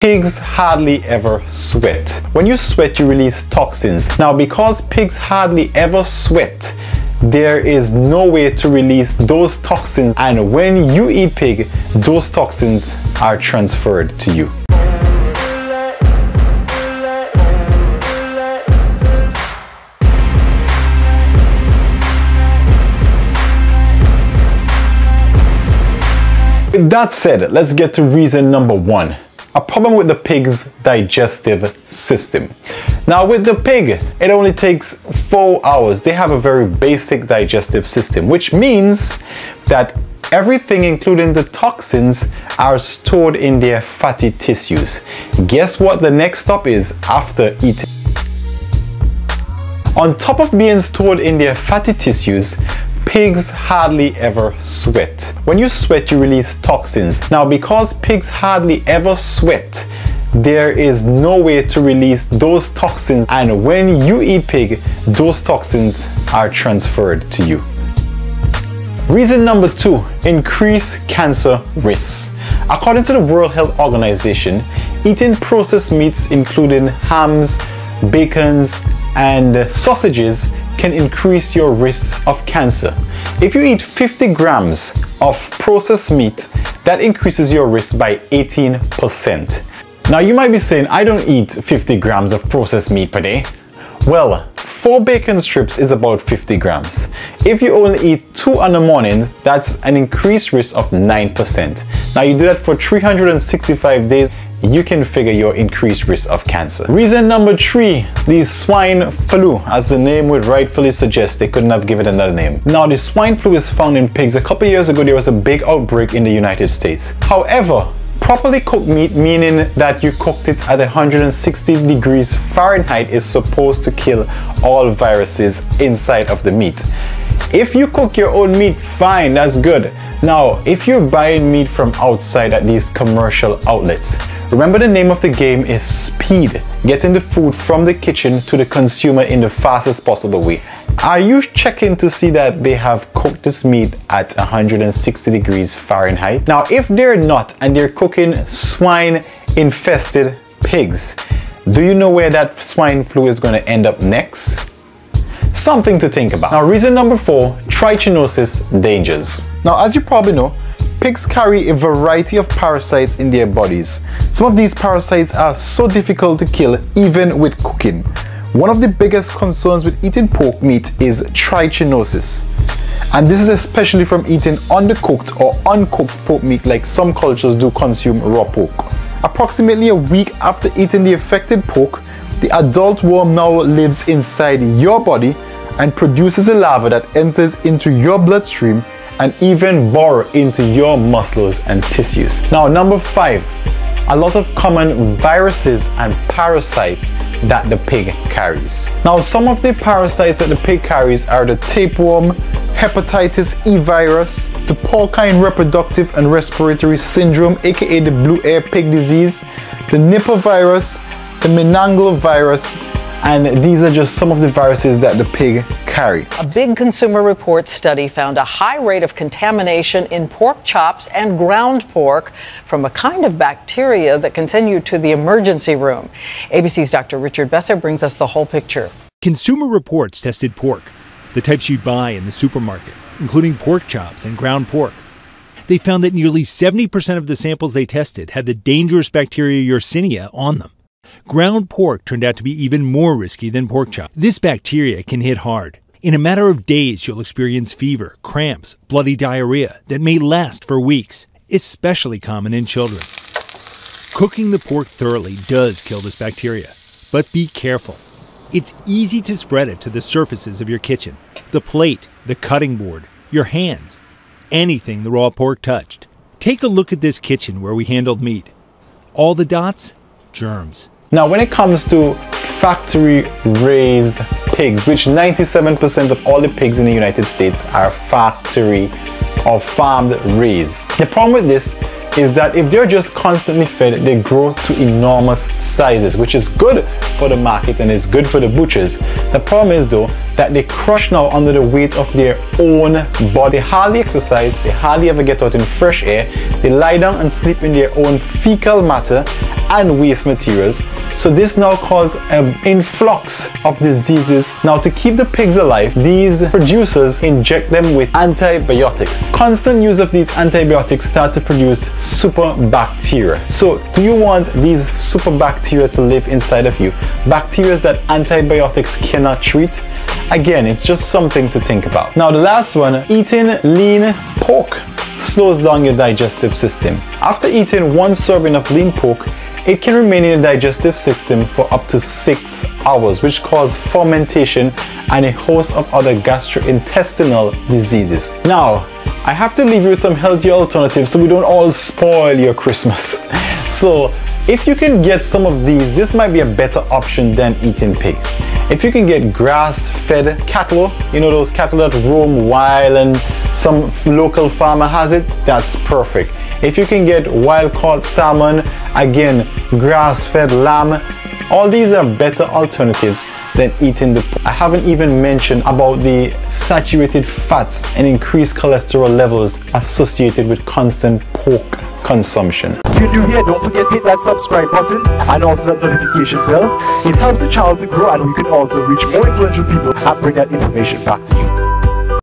Pigs hardly ever sweat. When you sweat, you release toxins. Now, because pigs hardly ever sweat, there is no way to release those toxins, and when you eat pig, those toxins are transferred to you. With that said, let's get to reason number one. A problem with the pig's digestive system. Now with the pig, it only takes 4 hours. They have a very basic digestive system, which means that everything, including the toxins, are stored in their fatty tissues. Guess what the next stop is after eating? On top of being stored in their fatty tissues, pigs hardly ever sweat. When you sweat, you release toxins. Now, because pigs hardly ever sweat, there is no way to release those toxins, and when you eat pig, those toxins are transferred to you. Reason number two, increase cancer risks. According to the World Health Organization, eating processed meats including hams, bacons, and sausages can increase your risk of cancer. If you eat 50 grams of processed meat, that increases your risk by 18%. Now you might be saying, I don't eat 50 grams of processed meat per day. Well, 4 bacon strips is about 50 grams. If you only eat 2 in the morning, that's an increased risk of 9%. Now you do that for 365 days, you can figure your increased risk of cancer. Reason number 3, the swine flu. As the name would rightfully suggest, they couldn't have given it another name. Now, the swine flu is found in pigs. A couple years ago, there was a big outbreak in the United States. However, properly cooked meat, meaning that you cooked it at 160 degrees Fahrenheit, is supposed to kill all viruses inside of the meat. If you cook your own meat, fine, that's good. Now, if you're buying meat from outside at these commercial outlets, remember the name of the game is speed. Getting the food from the kitchen to the consumer in the fastest possible way. Are you checking to see that they have cooked this meat at 160 degrees Fahrenheit? Now, if they're not, and they're cooking swine-infested pigs, do you know where that swine flu is going to end up next? Something to think about. Now, reason number 4, trichinosis dangers. Now, as you probably know, pigs carry a variety of parasites in their bodies. Some of these parasites are so difficult to kill even with cooking. One of the biggest concerns with eating pork meat is trichinosis. And this is especially from eating undercooked or uncooked pork meat, like some cultures do consume raw pork. Approximately a week after eating the affected pork, the adult worm now lives inside your body and produces a larva that enters into your bloodstream and even burrow into your muscles and tissues. Now, number 5, a lot of common viruses and parasites that the pig carries. Now, some of the parasites that the pig carries are the tapeworm, hepatitis E virus, the porcine reproductive and respiratory syndrome, aka the blue air pig disease, the Nipah virus, the Meningococcal virus, and these are just some of the viruses that the pig carry. A big Consumer Reports study found a high rate of contamination in pork chops and ground pork from a kind of bacteria that can send you to the emergency room. ABC's Dr. Richard Besser brings us the whole picture. Consumer Reports tested pork, the types you'd buy in the supermarket, including pork chops and ground pork. They found that nearly 70% of the samples they tested had the dangerous bacteria Yersinia on them. Ground pork turned out to be even more risky than pork chop. This bacteria can hit hard. In a matter of days, you'll experience fever, cramps, bloody diarrhea that may last for weeks, especially common in children. Cooking the pork thoroughly does kill this bacteria, but be careful. It's easy to spread it to the surfaces of your kitchen, the plate, the cutting board, your hands, anything the raw pork touched. Take a look at this kitchen where we handled meat. All the dots? Germs. Now, when it comes to factory-raised pigs, which 97% of all the pigs in the United States are factory or farmed raised. The problem with this is that if they're just constantly fed, they grow to enormous sizes, which is good for the market and is good for the butchers. The problem is though that they crush now under the weight of their own body. They hardly exercise, they hardly ever get out in fresh air, they lie down and sleep in their own fecal matter, and waste materials. So this now causes an influx of diseases. Now to keep the pigs alive, these producers inject them with antibiotics. Constant use of these antibiotics start to produce super bacteria. So do you want these super bacteria to live inside of you? Bacteria that antibiotics cannot treat? Again, it's just something to think about. Now the last one, eating lean pork slows down your digestive system. After eating 1 serving of lean pork, it can remain in the digestive system for up to 6 hours, which causes fermentation and a host of other gastrointestinal diseases. Now, I have to leave you with some healthy alternatives so we don't all spoil your Christmas. So, if you can get some of these, this might be a better option than eating pig. If you can get grass-fed cattle, you know those cattle that roam wild and some local farmer has it, that's perfect. If you can get wild-caught salmon, again, grass-fed lamb, all these are better alternatives than eating the pork. I haven't even mentioned about the saturated fats and increased cholesterol levels associated with constant pork consumption. If you're new here, don't forget to hit that subscribe button and also that notification bell. It helps the channel to grow, and we can also reach more influential people and bring that information back to you.